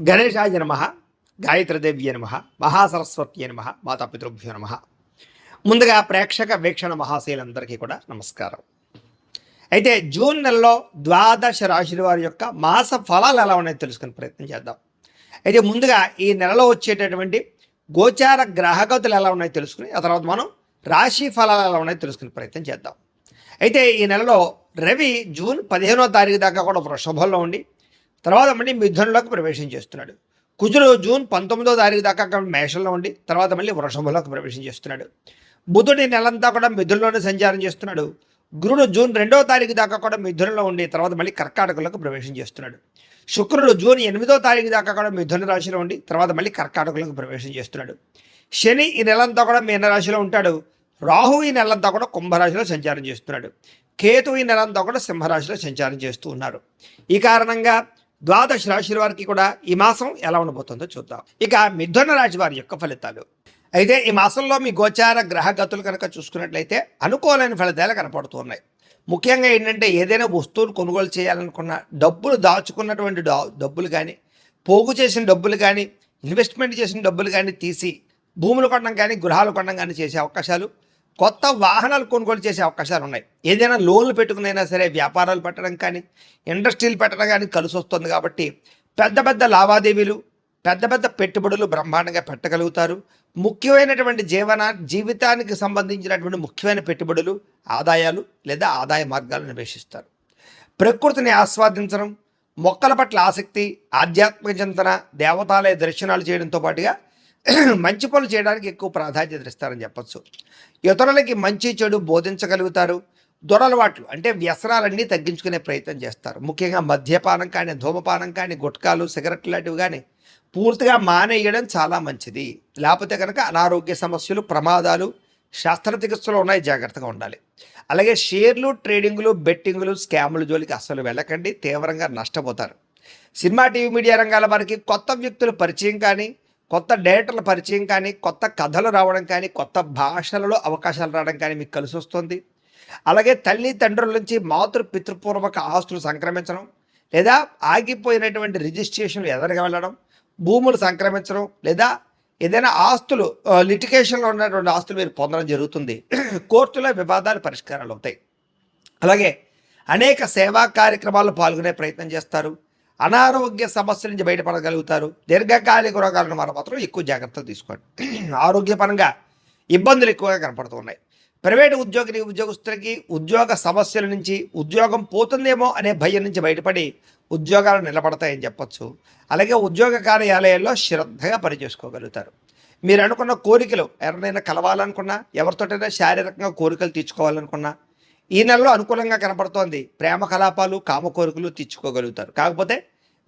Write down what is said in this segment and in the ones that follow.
గణేశాయ నమ, గాయత్రీదేవ్య నమ, మహాసరస్వత్యే నమ, మాతాపితృభ్యో నమ. ముందుగా ప్రేక్షక వీక్షణ మహాశైలందరికీ కూడా నమస్కారం. అయితే జూన్ నెలలో ద్వాదశ రాశుల వారి యొక్క మాస ఫలాలు ఎలా ఉన్నాయో తెలుసుకునే ప్రయత్నం చేద్దాం. అయితే ముందుగా ఈ నెలలో వచ్చేటటువంటి గోచార గ్రహగతులు ఎలా ఉన్నాయో తెలుసుకుని ఆ తర్వాత మనం రాశి ఫలాలు ఎలా ఉన్నాయో తెలుసుకునే ప్రయత్నం చేద్దాం. అయితే ఈ నెలలో రవి జూన్ 15వ తారీఖు దాకా కూడా వృషభంలో ఉండి తర్వాత మళ్ళీ మిథునంలోకి ప్రవేశం చేస్తున్నాడు. కుజుడు జూన్ 19వ తారీఖు దాకా మేషంలో ఉండి తర్వాత మళ్ళీ వృషభంలోకి ప్రవేశం చేస్తున్నాడు. బుధుడి నెలంతా కూడా మిథునంలోనే సంచారం చేస్తున్నాడు. గురుడు జూన్ 2వ తారీఖు దాకా కూడా మిథునంలో ఉండి తర్వాత మళ్ళీ కర్కాటకంలోకి ప్రవేశం చేస్తున్నాడు. శుక్రుడు జూన్ 8వ తారీఖు దాకా కూడా మిథున రాశిలో ఉండి తర్వాత మళ్ళీ కర్కాటకంలోకి ప్రవేశం చేస్తున్నాడు. శని ఈ నెలంతా కూడా మీనరాశిలో ఉంటాడు. రాహు ఈ నెలంతా కూడా కుంభరాశిలో సంచారం చేస్తున్నాడు. కేతు ఈ నెలంతా కూడా సింహరాశిలో సంచారం చేస్తూ ఉన్నారు. ఈ కారణంగా ద్వాదశ రాశుల వారికి కూడా ఈ మాసం ఎలా ఉండబోతుందో చూద్దాం. ఇక మిథున రాశి వారి యొక్క ఫలితాలు. అయితే ఈ మాసంలో మీ గోచార గ్రహగతులు కనుక చూసుకున్నట్లయితే అనుకూలమైన ఫలితాలు కనపడుతున్నాయి. ముఖ్యంగా ఏంటంటే ఏదైనా వస్తువులు కొనుగోలు చేయాలనుకున్న డబ్బులు దాచుకున్నటువంటి డబ్బులు కానీ పోగు చేసిన డబ్బులు కానీ ఇన్వెస్ట్మెంట్ చేసిన డబ్బులు కానీ తీసి భూములు కొనడం కానీ గృహాలు కొనడం కానీ చేసే అవకాశాలు, కొత్త వాహనాలు కొనుగోలు చేసే అవకాశాలు ఉన్నాయి. ఏదైనా లోన్లు పెట్టుకునైనా సరే వ్యాపారాలు పెట్టడం కానీ ఇండస్ట్రీలు పెట్టడం కానీ కలిసి వస్తుంది. కాబట్టి పెద్ద పెద్ద లావాదేవీలు పెద్ద పెద్ద పెట్టుబడులు బ్రహ్మాండంగా పెట్టగలుగుతారు. ముఖ్యమైనటువంటి జీవితానికి సంబంధించినటువంటి ముఖ్యమైన పెట్టుబడులు ఆదాయాలు లేదా ఆదాయ మార్గాలను అన్వేషిస్తారు. ప్రకృతిని ఆస్వాదించడం, మొక్కల పట్ల ఆసక్తి, ఆధ్యాత్మిక చింతన, దేవతాలయ దర్శనాలు చేయడంతో పాటుగా మంచి పనులు చేయడానికి ఎక్కువ ప్రాధాన్యత ఇస్తారని చెప్పచ్చు. ఇతరులకి మంచి చెడు బోధించగలుగుతారు. దురలవాట్లు అంటే వ్యసనాలన్నీ తగ్గించుకునే ప్రయత్నం చేస్తారు. ముఖ్యంగా మద్యపానం కానీ ధూమపానం కానీ గుట్కాలు సిగరెట్లు లాంటివి కానీ పూర్తిగా మానేయడం చాలా మంచిది. లేకపోతే కనుక అనారోగ్య సమస్యలు ప్రమాదాలు శస్త్రచికిత్సలు ఉన్నాయి, జాగ్రత్తగా ఉండాలి. అలాగే షేర్లు ట్రేడింగులు బెట్టింగులు స్కాములు జోలికి అస్సలు వెళ్ళకండి, తీవ్రంగా నష్టపోతారు. సినిమా టీవీ మీడియా రంగాల వారికి కొత్త వ్యక్తుల పరిచయం కానీ కొత్త డైరెక్టర్ల పరిచయం కానీ కొత్త కథలు రావడం కానీ కొత్త భాషలలో అవకాశాలు రావడం కానీ మీకు కలిసి వస్తుంది. అలాగే తల్లి తండ్రుల నుంచి మాతృ పితృపూర్వక ఆస్తులు సంక్రమించడం లేదా ఆగిపోయినటువంటి రిజిస్ట్రేషన్లు ఎదురుగా వెళ్ళడం, భూములు సంక్రమించడం లేదా ఏదైనా ఆస్తులు లిటిగేషన్లో ఉన్నటువంటి ఆస్తులు మీరు పొందడం జరుగుతుంది. కోర్టులో వివాదాలు పరిష్కారాలు అవుతాయి. అలాగే అనేక సేవా కార్యక్రమాల్లో పాల్గొనే ప్రయత్నం చేస్తారు. అనారోగ్య సమస్యల నుంచి బయటపడగలుగుతారు. దీర్ఘకాలిక రోగాలను మనం మాత్రం ఎక్కువ జాగ్రత్తలు తీసుకోండి. ఆరోగ్యపరంగా ఇబ్బందులు ఎక్కువగా కనపడుతున్నాయి. ప్రైవేటు ఉద్యోగస్తులకి ఉద్యోగ సమస్యల నుంచి ఉద్యోగం పోతుందేమో అనే భయం నుంచి బయటపడి ఉద్యోగాలు నిలబడతాయని చెప్పచ్చు. అలాగే ఉద్యోగ కార్యాలయాల్లో శ్రద్ధగా పనిచేసుకోగలుగుతారు. మీరు అనుకున్న కోరికలు ఎవరినైనా కలవాలనుకున్నా, ఎవరితోటైనా శారీరకంగా కోరికలు తీర్చుకోవాలనుకున్నా ఈ నెలలో అనుకూలంగా కనపడుతోంది. ప్రేమ కలాపాలు కామ కోరికలు తీర్చుకోగలుగుతారు. కాకపోతే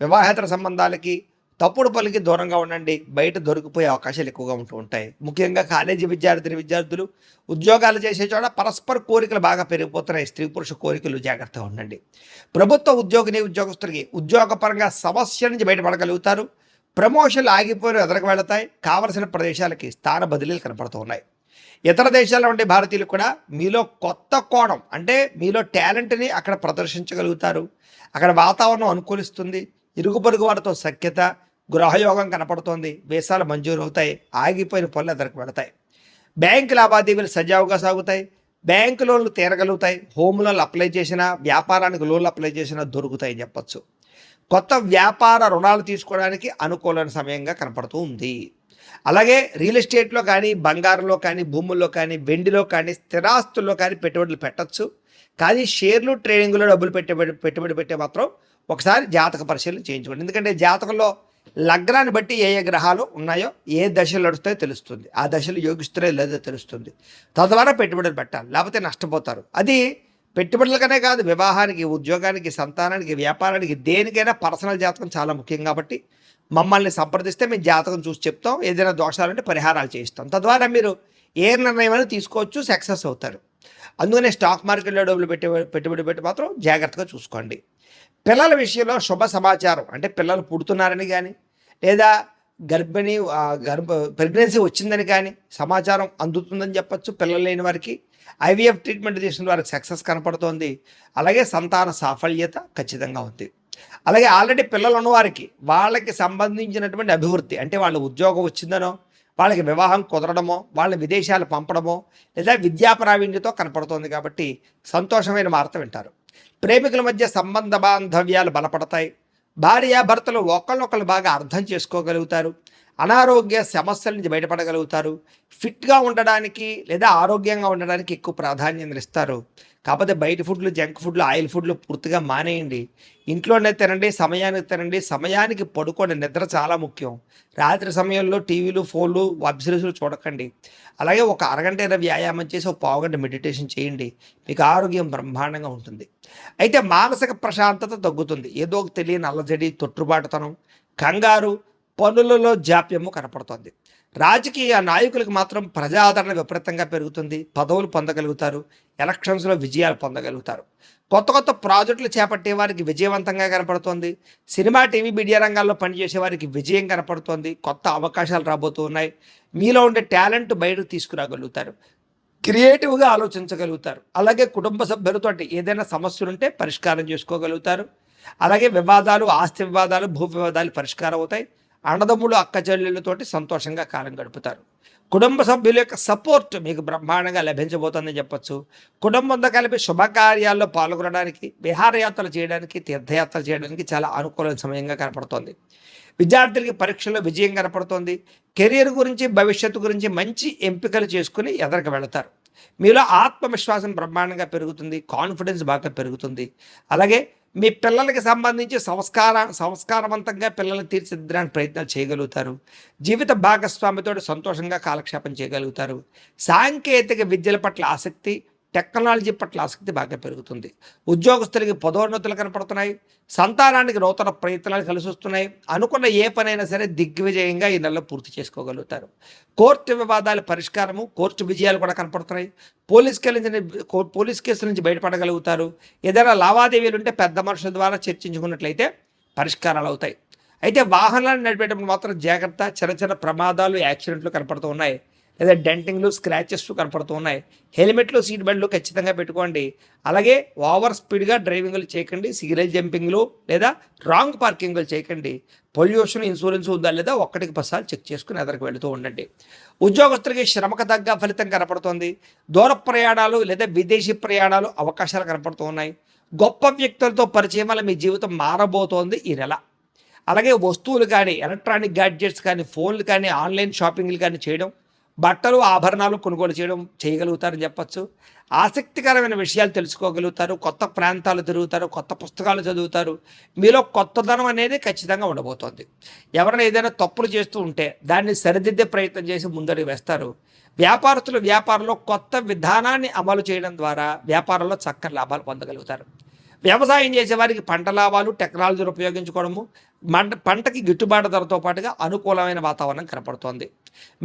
వివాహేతర సంబంధాలకి తప్పుడు పనికి దూరంగా ఉండండి. బయట దొరికిపోయే అవకాశాలు ఎక్కువగా ఉంటూ ఉంటాయి. ముఖ్యంగా కాలేజీ విద్యార్థులు ఉద్యోగాలు చేసే చోట పరస్పర కోరికలు బాగా పెరిగిపోతున్నాయి. స్త్రీ పురుష కోరికలు, జాగ్రత్తగా ఉండండి. ప్రభుత్వ ఉద్యోగస్తులకి ఉద్యోగపరంగా సమస్య నుంచి బయటపడగలుగుతారు. ప్రమోషన్లు ఆగిపోయిన ఎదురుకు వెళతాయి. కావలసిన ప్రదేశాలకి స్థాన బదిలీలు కనపడుతూ ఉన్నాయి. ఇతర దేశాల్లో ఉండే భారతీయులు కూడా మీలో కొత్త కోణం అంటే మీలో టాలెంట్ని అక్కడ ప్రదర్శించగలుగుతారు. అక్కడ వాతావరణం అనుకూలిస్తుంది. ఇరుగు పొరుగు వారితో సఖ్యత, గృహయోగం కనపడుతోంది. వీసాలు మంజూరు అవుతాయి. ఆగిపోయిన పనులు ఎదురుకు వెళతాయి. బ్యాంకు లావాదేవీలు సజావుగా సాగుతాయి. బ్యాంకు లోన్లు తీరగలుగుతాయి. హోమ్ లోన్లు అప్లై చేసినా, వ్యాపారానికి లోన్లు అప్లై చేసినా దొరుకుతాయని చెప్పచ్చు. కొత్త వ్యాపార రుణాలు తీసుకోవడానికి అనుకూలమైన సమయంగా కనపడుతూ ఉంది. అలాగే రియల్ ఎస్టేట్లో కానీ బంగారంలో కానీ భూముల్లో కానీ వెండిలో కానీ స్థిరాస్తుల్లో కానీ పెట్టుబడులు పెట్టచ్చు. కానీ షేర్లు ట్రేడింగ్లో డబ్బులు పెట్టుబడి పెట్టే మాత్రం ఒకసారి జాతక పరిశీలన చేయించుకోండి. ఎందుకంటే జాతకంలో లగ్నాన్ని బట్టి ఏ గ్రహాలు ఉన్నాయో ఏ దశలు నడుస్తాయో తెలుస్తుంది. ఆ దశలు యోగిస్తున్నాయో లేదో తెలుస్తుంది. తద్వారా పెట్టుబడులు పెట్టాలి, లేకపోతే నష్టపోతారు. అది పెట్టుబడులకనే కాదు, వివాహానికి, ఉద్యోగానికి, సంతానానికి, వ్యాపారానికి, దేనికైనా పర్సనల్ జాతకం చాలా ముఖ్యం. కాబట్టి మమ్మల్ని సంప్రదిస్తే మేము జాతకం చూసి చెప్తాం. ఏదైనా దోషాలంటే పరిహారాలు చేయిస్తాం. తద్వారా మీరు ఏ నిర్ణయం అయినా తీసుకోవచ్చు, సక్సెస్ అవుతారు. అందుకనే స్టాక్ మార్కెట్లో డబ్బులు పెట్టుబడి పెట్టి మాత్రం జాగ్రత్తగా చూసుకోండి. పిల్లల విషయంలో శుభ సమాచారం అంటే పిల్లలు పుడుతున్నారని కానీ లేదా ప్రెగ్నెన్సీ వచ్చిందని కానీ సమాచారం అందుతుందని చెప్పచ్చు. పిల్లలు లేని వారికి ఐవీఎఫ్ ట్రీట్మెంట్ తీసుకున్న వారికి సక్సెస్ కనపడుతోంది. అలాగే సంతాన సాఫల్యత ఖచ్చితంగా ఉంది. అలాగే ఆల్రెడీ పిల్లలు ఉన్నవారికి వాళ్ళకి సంబంధించినటువంటి అభివృద్ధి అంటే వాళ్ళ ఉద్యోగం వచ్చిందనో, వాళ్ళకి వివాహం కుదరడమో, వాళ్ళ విదేశాలు పంపడమో, లేదా విద్యా ప్రావీణ్యతో కనపడుతోంది కాబట్టి సంతోషమైన వార్త వింటారు. ప్రేమికుల మధ్య సంబంధ బాంధవ్యాలు బలపడతాయి. భార్యాభర్తలు ఒకళ్ళొకళ్ళు బాగా అర్థం చేసుకోగలుగుతారు. అనారోగ్య సమస్యల నుంచి బయటపడగలుగుతారు. ఫిట్గా ఉండడానికి లేదా ఆరోగ్యంగా ఉండడానికి ఎక్కువ ప్రాధాన్యత ఇస్తారు. కాకపోతే బయట ఫుడ్లు, జంక్ ఫుడ్లు, ఆయిల్ ఫుడ్లు పూర్తిగా మానేయండి. ఇంట్లోనే తినండి, సమయానికి తినండి, సమయానికి పడుకోండి. నిద్ర చాలా ముఖ్యం. రాత్రి సమయంలో టీవీలు, ఫోన్లు, వెబ్ సిరీస్లు చూడకండి. అలాగే ఒక అరగంట వ్యాయామం చేసి ఒక పావుగంట మెడిటేషన్ చేయండి. మీకు ఆరోగ్యం బ్రహ్మాండంగా ఉంటుంది. అయితే మానసిక ప్రశాంతత తగ్గుతుంది. ఏదో ఒక తెలియని అల్లజడి, తొట్టుబాటుతనం, కంగారు, పనులలో జాప్యము కనపడుతుంది. రాజకీయ నాయకులకు మాత్రం ప్రజాదరణ విపరీతంగా పెరుగుతుంది. పదవులు పొందగలుగుతారు. ఎలక్షన్స్లో విజయాలు పొందగలుగుతారు. కొత్త కొత్త ప్రాజెక్టులు చేపట్టే వారికి విజయవంతంగా కనపడుతోంది. సినిమా, టీవీ, మీడియా రంగాల్లో పనిచేసే వారికి విజయం కనపడుతోంది. కొత్త అవకాశాలు రాబోతూ ఉన్నాయి. మీలో ఉండే టాలెంట్ బయటకు తీసుకురాగలుగుతారు. క్రియేటివ్గా ఆలోచించగలుగుతారు. అలాగే కుటుంబ సభ్యులతో ఏదైనా సమస్యలుంటే పరిష్కారం చేసుకోగలుగుతారు. అలాగే వివాదాలు, ఆస్తి వివాదాలు, భూ వివాదాలు పరిష్కారం అవుతాయి. అన్నదమ్ములు, అక్క చెల్లెళ్ళతోటి సంతోషంగా కాలం గడుపుతారు. కుటుంబ సభ్యుల యొక్క సపోర్ట్ మీకు బ్రహ్మాండంగా లభించబోతుందని చెప్పొచ్చు. కుటుంబంతో కలిపి శుభకార్యాల్లో పాల్గొనడానికి, విహారయాత్రలు చేయడానికి, తీర్థయాత్రలు చేయడానికి చాలా అనుకూల సమయంగా కనపడుతోంది. విద్యార్థులకి పరీక్షల్లో విజయం కనపడుతోంది. కెరీర్ గురించి, భవిష్యత్తు గురించి మంచి ఎంపికలు చేసుకుని ఎదరికి వెళతారు. మీలో ఆత్మవిశ్వాసం బ్రహ్మాండంగా పెరుగుతుంది. కాన్ఫిడెన్స్ బాగా పెరుగుతుంది. అలాగే మీ పిల్లలకి సంబంధించి సంస్కారవంతంగా పిల్లల్ని తీర్చిదిద్దడానికి ప్రయత్నాలు చేయగలుగుతారు. జీవిత భాగస్వామితో సంతోషంగా కాలక్షేపం చేయగలుగుతారు. సాంకేతిక విద్యల పట్ల ఆసక్తి, టెక్నాలజీ పట్ల ఆసక్తి బాగా పెరుగుతుంది. ఉద్యోగస్తులకి పదోన్నతులు కనపడుతున్నాయి. సంతానానికి నూతన ప్రయత్నాలు కలిసి వస్తున్నాయి. అనుకున్న ఏ పనైనా సరే దిగ్విజయంగా ఈ నెలలో పూర్తి చేసుకోగలుగుతారు. కోర్టు వివాదాల పరిష్కారము, కోర్టు విజయాలు కూడా కనపడుతున్నాయి. పోలీస్ కేసుల నుంచి బయటపడగలుగుతారు. ఏదైనా లావాదేవీలు ఉంటే పెద్ద మనుషుల ద్వారా చర్చించుకున్నట్లయితే పరిష్కారాలు అవుతాయి. అయితే వాహనాలను నడిపేటప్పుడు మాత్రం జాగ్రత్త. చిన్న చిన్న ప్రమాదాలు, యాక్సిడెంట్లు కనపడుతూ ఉన్నాయి. లేదా డెంటింగ్లు, స్క్రాచెస్ కనపడుతూ ఉన్నాయి. హెల్మెట్లు, సీట్ బెల్ట్లు ఖచ్చితంగా పెట్టుకోండి. అలాగే ఓవర్ స్పీడ్గా డ్రైవింగ్లు చేయకండి. సీరియల్ జంపింగ్లు లేదా రాంగ్ పార్కింగ్లు చేయకండి. పొల్యూషన్, ఇన్సూరెన్స్ ఉందా లేదా ఒక్కటికి 10 సార్లు చెక్ చేసుకుని ఎదరికి వెళుతూ ఉండండి. ఉద్యోగస్తులకి శ్రమకు తగ్గ ఫలితం కనపడుతోంది. దూర ప్రయాణాలు లేదా విదేశీ ప్రయాణాలు అవకాశాలు కనపడుతూ ఉన్నాయి. గొప్ప వ్యక్తులతో పరిచయం వల్ల మీ జీవితం మారబోతోంది ఈ నెల. అలాగే వస్తువులు కానీ, ఎలక్ట్రానిక్ గ్యాడ్జెట్స్ కానీ, ఫోన్లు కానీ, ఆన్లైన్ షాపింగ్లు కానీ చేయడం, బట్టలు, ఆభరణాలు కొనుగోలు చేయగలుగుతారని చెప్పచ్చు. ఆసక్తికరమైన విషయాలు తెలుసుకోగలుగుతారు. కొత్త ప్రాంతాలు తిరుగుతారు. కొత్త పుస్తకాలు చదువుతారు. మీలో కొత్తదనం అనేది ఖచ్చితంగా ఉండబోతోంది. ఎవరైనా ఏదైనా తప్పులు చేస్తూ ఉంటే దాన్ని సరిదిద్దే ప్రయత్నం చేసి ముందడుగు వేస్తారు. వ్యాపారస్తులు వ్యాపారంలో కొత్త విధానాన్ని అమలు చేయడం ద్వారా వ్యాపారంలో చక్కని లాభాలు పొందగలుగుతారు. వ్యవసాయం చేసే వారికి పంట లాభాలు, టెక్నాలజీని ఉపయోగించుకోవడము, పంటకి గిట్టుబాటు ధరతో పాటుగా అనుకూలమైన వాతావరణం కనపడుతోంది.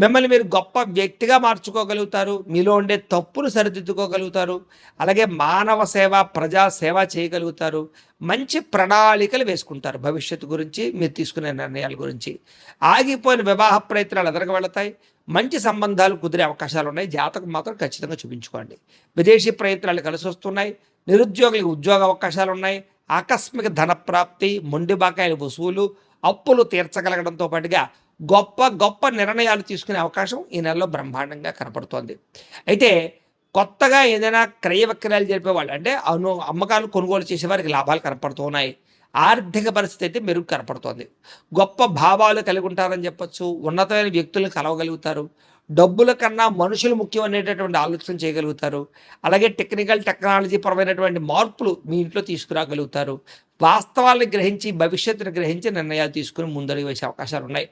మిమ్మల్ని మీరు గొప్ప వ్యక్తిగా మార్చుకోగలుగుతారు. మీలో ఉండే తప్పులు సరిదిద్దుకోగలుగుతారు. అలాగే మానవ సేవ, ప్రజా సేవ చేయగలుగుతారు. మంచి ప్రణాళికలు వేసుకుంటారు. భవిష్యత్తు గురించి, మీరు తీసుకునే నిర్ణయాల గురించి. ఆగిపోయిన వివాహ ప్రయత్నాలు ఎదరకు వెళతాయి. మంచి సంబంధాలు కుదిరే అవకాశాలు ఉన్నాయి. జాతకం మాత్రం ఖచ్చితంగా చూపించుకోండి. విదేశీ ప్రయత్నాలు కలిసి వస్తున్నాయి. నిరుద్యోగులకు ఉద్యోగ అవకాశాలు ఉన్నాయి. ఆకస్మిక ధన ప్రాప్తి, మొండి బకాయిల వసూలు, అప్పులు తీర్చగలగడంతో పాటుగా గొప్ప గొప్ప నిర్ణయాలు తీసుకునే అవకాశం ఈ నెలలో బ్రహ్మాండంగా కనపడుతోంది. అయితే కొత్తగా ఏదైనా క్రయ విక్రయాలు జరిపేవాళ్ళు అంటే అమ్మకాలు కొనుగోలు చేసేవారికి లాభాలు కనపడుతూ ఉన్నాయి. ఆర్థిక పరిస్థితి అయితే మెరుగు కనపడుతోంది. గొప్ప భావాలు కలిగి ఉంటారని చెప్పొచ్చు. ఉన్నతమైన వ్యక్తులను కలవగలుగుతారు. డబ్బుల కన్నా మనుషులు ముఖ్యం అనేటటువంటి ఆలోచన చేయగలుగుతారు. అలాగే టెక్నాలజీ పరమైనటువంటి మార్పులు మీ ఇంట్లో తీసుకురాగలుగుతారు. వాస్తవాలను గ్రహించి, భవిష్యత్తును గ్రహించి నిర్ణయాలు తీసుకుని ముందడుగు వేసే అవకాశాలు ఉన్నాయి.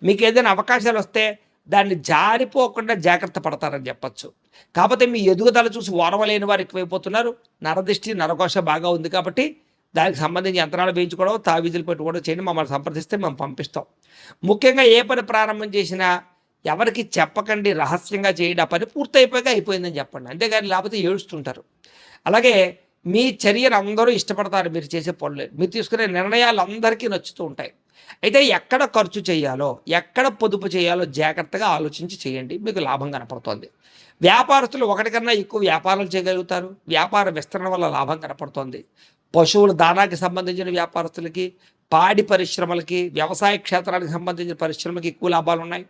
మీకు ఏదైనా అవకాశాలు వస్తే దాన్ని జారిపోకుండా జాగ్రత్త పడతారని చెప్పచ్చు. కాకపోతే మీ ఎదుగుదల చూసి ఓర్వలేని వారు ఎక్కువైపోతున్నారు. నరదిష్టి, నరకోశ బాగా ఉంది కాబట్టి దానికి సంబంధించి యంత్రాలు వేయించుకోవడం, తావీజులు పెట్టుకోవడం చేయండి. మమ్మల్ని సంప్రదిస్తే మేము పంపిస్తాం. ముఖ్యంగా ఏ పని ప్రారంభం చేసినా ఎవరికి చెప్పకండి, రహస్యంగా చేయండి. ఆ పని పూర్తయిపోయాక అయిపోయిందని చెప్పండి. అంతేగాని లేకపోతే ఏడుస్తుంటారు. అలాగే మీ చర్యను అందరూ ఇష్టపడతారు. మీరు చేసే పనులు, మీరు తీసుకునే నిర్ణయాలు అందరికీ నచ్చుతూ ఉంటాయి. అయితే ఎక్కడ ఖర్చు చేయాలో, ఎక్కడ పొదుపు చేయాలో జాగ్రత్తగా ఆలోచించి చేయండి. మీకు లాభం కనపడుతోంది. వ్యాపారస్తులు ఒకటి కన్నా ఎక్కువ వ్యాపారాలు చేయగలుగుతారు. వ్యాపార విస్తరణ వల్ల లాభం కనపడుతోంది. పశువుల దానాకి సంబంధించిన వ్యాపారస్తులకి, పాడి పరిశ్రమలకి, వ్యవసాయ క్షేత్రానికి సంబంధించిన పరిశ్రమలకి ఎక్కువ లాభాలు ఉన్నాయి.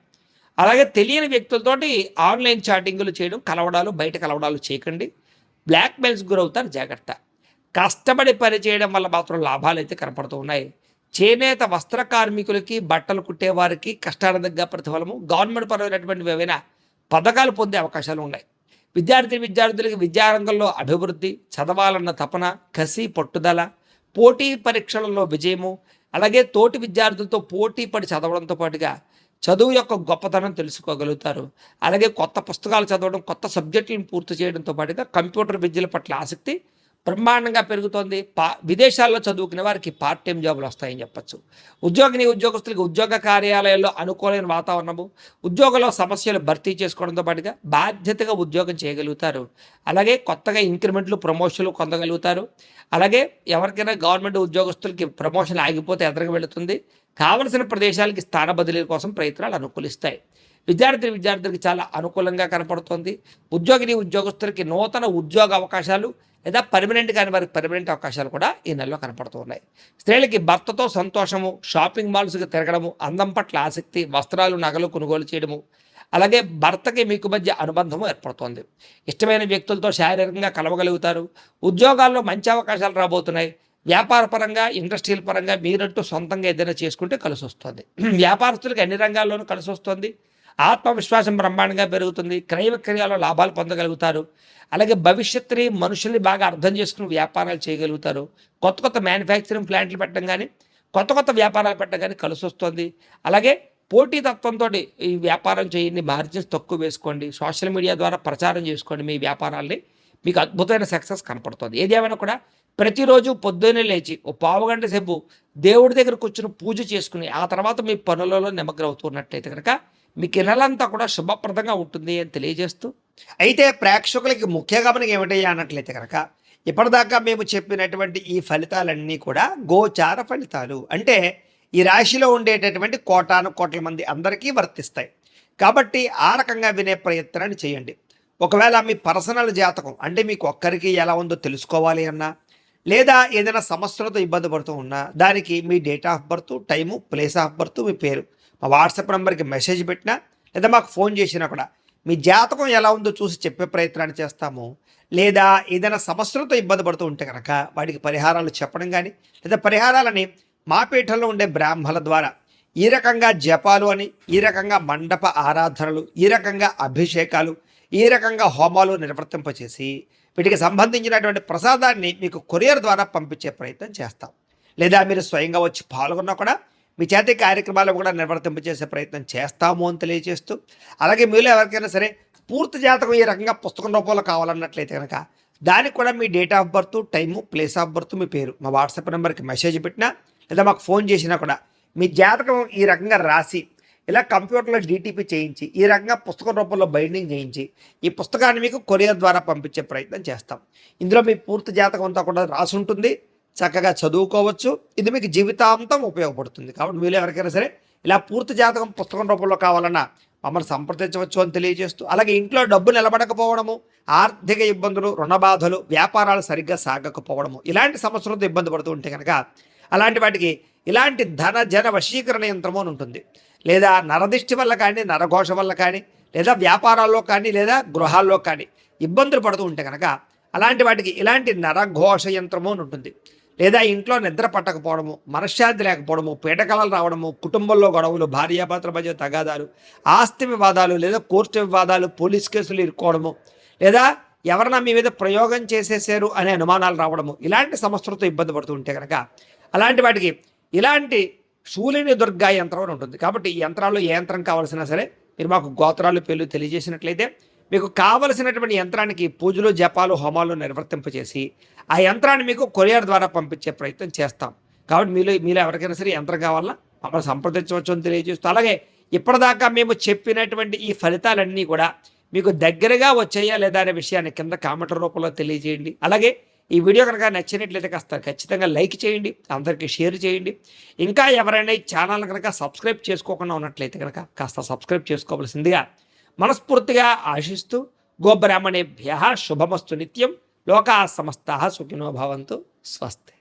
అలాగే తెలియని వ్యక్తులతోటి ఆన్లైన్ చాటింగులు చేయడం, కలవడాలు, బయట కలవడాలు చేయకండి. బ్లాక్మెయిల్స్ గురవుతారు, జాగ్రత్త. కష్టపడి పని చేయడం వల్ల మాత్రం లాభాలు అయితే కనపడుతూ ఉన్నాయి. చేనేత వస్త్ర కార్మికులకి, బట్టలు కుట్టేవారికి కష్టానికి ప్రతిఫలము, గవర్నమెంట్ పరమైనటువంటి ఏవైనా పథకాలు పొందే అవకాశాలు ఉన్నాయి. విద్యార్థులకి విద్యారంగంలో అభివృద్ధి, చదవాలన్న తపన, కసి, పట్టుదల, పోటీ పరీక్షలలో విజయము, అలాగే తోటి విద్యార్థులతో పోటీ పడి చదవడంతో పాటుగా చదువు యొక్క గొప్పతనం తెలుసుకోగలుగుతారు. అలాగే కొత్త పుస్తకాలు చదవడం, కొత్త సబ్జెక్టులను పూర్తి చేయడంతో పాటుగా కంప్యూటర్ విద్యల పట్ల ఆసక్తి బ్రహ్మాండంగా పెరుగుతోంది. విదేశాల్లో చదువుకునే వారికి పార్ట్ టైం జాబులు వస్తాయని చెప్పచ్చు. ఉద్యోగస్తులకి ఉద్యోగ కార్యాలయాల్లో అనుకూలమైన వాతావరణము, ఉద్యోగంలో సమస్యలు భర్తీ చేసుకోవడంతో పాటుగా బాధ్యతగా ఉద్యోగం చేయగలుగుతారు. అలాగే కొత్తగా ఇంక్రిమెంట్లు, ప్రమోషన్లు పొందగలుగుతారు. అలాగే ఎవరికైనా గవర్నమెంట్ ఉద్యోగస్తులకి ప్రమోషన్ ఆగిపోతే ఎదరికి వెళుతుంది. కావలసిన ప్రదేశాలకి స్థాన బదిలీల కోసం ప్రయత్నాలు అనుకూలిస్తాయి. విద్యార్థులకి చాలా అనుకూలంగా కనపడుతోంది. ఉద్యోగస్తులకి నూతన ఉద్యోగ అవకాశాలు లేదా పర్మనెంట్ కాని వారికి పర్మనెంట్ అవకాశాలు కూడా ఈ నెలలో కనపడుతూ ఉన్నాయి. స్త్రీలకి భర్తతో సంతోషము, షాపింగ్ మాల్స్కి తిరగడము, అందం పట్ల ఆసక్తి, వస్త్రాలు, నగలు కొనుగోలు చేయడము, అలాగే భర్తకి మీకు మధ్య అనుబంధము ఏర్పడుతోంది. ఇష్టమైన వ్యక్తులతో శారీరకంగా కలవగలుగుతారు. ఉద్యోగాల్లో మంచి అవకాశాలు రాబోతున్నాయి. వ్యాపార పరంగా, ఇండస్ట్రియల్ పరంగా మీరంటూ సొంతంగా ఏదైనా చేసుకుంటే కలిసి వస్తుంది. వ్యాపారస్తులకు అన్ని రంగాల్లోనూ కలిసి వస్తుంది. ఆత్మవిశ్వాసం బ్రహ్మాండంగా పెరుగుతుంది. క్రయ విక్రయాల్లో లాభాలు పొందగలుగుతారు. అలాగే భవిష్యత్తుని, మనుషుల్ని బాగా అర్థం చేసుకుని వ్యాపారాలు చేయగలుగుతారు. కొత్త మ్యానుఫ్యాక్చరింగ్ ప్లాంట్లు పెట్టడం కానీ, కొత్త వ్యాపారాలు పెట్టడం కానీ కలిసి వస్తుంది. అలాగే పోటీతత్వంతో ఈ వ్యాపారం చేయండి, మార్జిన్స్ తక్కువ వేసుకోండి, సోషల్ మీడియా ద్వారా ప్రచారం చేసుకోండి మీ వ్యాపారాల్ని. మీకు అద్భుతమైన సక్సెస్ కనపడుతుంది. ఏదేమైనా కూడా ప్రతిరోజు పొద్దున్నే లేచి ఓ పావుగంట సేపు దేవుడి దగ్గర కూర్చుని పూజ చేసుకుని ఆ తర్వాత మీ పనులలో నిమగ్నం అవుతున్నట్టయితే కనుక మీకు ఈ నెలంతా కూడా శుభప్రదంగా ఉంటుంది అని తెలియజేస్తూ, అయితే ప్రేక్షకులకి ముఖ్యంగా మనకి ఏమిటయ్యా అన్నట్లయితే కనుక ఇప్పటిదాకా మేము చెప్పినటువంటి ఈ ఫలితాలన్నీ కూడా గోచార ఫలితాలు, అంటే ఈ రాశిలో ఉండేటటువంటి కోట్ల మంది అందరికీ వర్తిస్తాయి. కాబట్టి ఆ రకంగా వినే ప్రయత్నాన్ని చేయండి. ఒకవేళ మీ పర్సనల్ జాతకం అంటే మీకు ఒక్కరికి ఎలా ఉందో తెలుసుకోవాలి అన్నా, లేదా ఏదైనా సమస్యలతో ఇబ్బంది పడుతూ ఉన్నా, దానికి మీ date of birth, time, place of birth, మీ పేరు మా వాట్సాప్ నెంబర్కి మెసేజ్ పెట్టినా లేదా మాకు ఫోన్ చేసినా కూడా మీ జాతకం ఎలా ఉందో చూసి చెప్పే ప్రయత్నాన్ని చేస్తాము. లేదా ఏదైనా సమస్యలతో ఇబ్బంది పడుతూ ఉంటే కనుక వాటికి పరిహారాలు చెప్పడం కానీ, లేదా పరిహారాలని మా పీఠంలో ఉండే బ్రాహ్మణుల ద్వారా ఈ రకంగా జపాలు అని, ఈ రకంగా మండప ఆరాధనలు, ఈ రకంగా అభిషేకాలు, ఈ రకంగా హోమాలు నిర్వర్తింపచేసి వీటికి సంబంధించినటువంటి ప్రసాదాన్ని మీకు కొరియర్ ద్వారా పంపించే ప్రయత్నం చేస్తాం. లేదా మీరు స్వయంగా వచ్చి పాల్గొన్నా కూడా మీ చేతి కార్యక్రమాలు కూడా నిర్వర్తింపచేసే ప్రయత్నం చేస్తాము అని తెలియజేస్తూ, అలాగే మీలో ఎవరికైనా సరే పూర్తి జాతకం ఈ రకంగా పుస్తకం రూపంలో కావాలన్నట్లయితే కనుక దానికి కూడా మీ date of birth, time, place of birth, మీ పేరు మా వాట్సాప్ నెంబర్కి మెసేజ్ పెట్టినా లేదా మాకు ఫోన్ చేసినా కూడా మీ జాతకం ఈ రకంగా రాసి ఇలా కంప్యూటర్లో డీటీపీ చేయించి ఈ రకంగా పుస్తకం రూపంలో బైండింగ్ చేయించి ఈ పుస్తకాన్ని మీకు కొరియర్ ద్వారా పంపించే ప్రయత్నం చేస్తాం. ఇందులో మీ పూర్తి జాతకం అంతా కూడా రాసి ఉంటుంది. చక్కగా చదువుకోవచ్చు. ఇది మీకు జీవితాంతం ఉపయోగపడుతుంది. కాబట్టి మీరు ఎవరికైనా సరే ఇలా పూర్తి జాతకం పుస్తకం రూపంలో కావాలన్నా మమ్మల్ని సంప్రదించవచ్చు అని తెలియజేస్తూ, అలాగే ఇంట్లో డబ్బు నిలబడకపోవడము, ఆర్థిక ఇబ్బందులు, రుణ బాధలు, వ్యాపారాలు సరిగ్గా సాగకపోవడము, ఇలాంటి సమస్యలతో ఇబ్బంది పడుతూ ఉంటే కనుక అలాంటి వాటికి ఇలాంటి ధన జన వశీకరణ యంత్రము అని ఉంటుంది. లేదా నరదిష్టి వల్ల కానీ, నరఘోష వల్ల కానీ, లేదా వ్యాపారాల్లో కానీ, లేదా గృహాల్లో కానీ ఇబ్బందులు పడుతూ ఉంటే కనుక అలాంటి వాటికి ఇలాంటి నరఘోష యంత్రము అని ఉంటుంది. లేదా ఇంట్లో నిద్ర పట్టకపోవడము, మనశ్శాంతి లేకపోవడము, పీడకలలు రావడము, కుటుంబంలో గొడవలు, భార్యాభర్తల మధ్య తగాదాలు, ఆస్తి వివాదాలు, లేదా కోర్టు వివాదాలు, పోలీస్ కేసులు ఇరుక్కోవడము, లేదా ఎవరన్నా మీ మీద ప్రయోగం చేసేసారు అనే అనుమానాలు రావడము, ఇలాంటి సమస్యలతో ఇబ్బంది పడుతూ ఉంటే కనుక అలాంటి వాటికి ఇలాంటి శూలిని దుర్గా యంత్రం అని ఉంటుంది. కాబట్టి ఈ యంత్రాల్లో ఏ యంత్రం కావాల్సినా సరే మీరు మాకు గోత్రాలు, పేర్లు తెలియజేసినట్లయితే మీకు కావలసినటువంటి యంత్రానికి పూజలు, జపాలు, హోమాలు నిర్వర్తింపచేసి ఆ యంత్రాన్ని మీకు కొరియర్ ద్వారా పంపించే ప్రయత్నం చేస్తాం. కాబట్టి మీలో ఎవరికైనా సరే యంత్రం కావాలన్నా మమ్మల్ని సంప్రదించవచ్చు అని తెలియజేస్తూ, అలాగే ఇప్పటిదాకా మేము చెప్పినటువంటి ఈ ఫలితాలన్నీ కూడా మీకు దగ్గరగా వచ్చాయా లేదా అనే విషయాన్ని కింద కామెంట్ రూపంలో తెలియజేయండి. అలాగే ఈ వీడియో కనుక నచ్చినట్లయితే కాస్త ఖచ్చితంగా లైక్ చేయండి, అందరికీ షేర్ చేయండి. ఇంకా ఎవరైనా ఈ ఛానల్ కనుక సబ్స్క్రైబ్ చేసుకోకుండా ఉన్నట్లయితే కనుక కాస్త సబ్స్క్రైబ్ చేసుకోవాల్సిందిగా మనస్ఫూర్తిగా ఆశిస్తూ, గోబ్రాహ్మణేభ్యః శుభమస్తు నిత్యం, లోకా సమస్తాః సుఖినో భవంతు, స్వస్తి.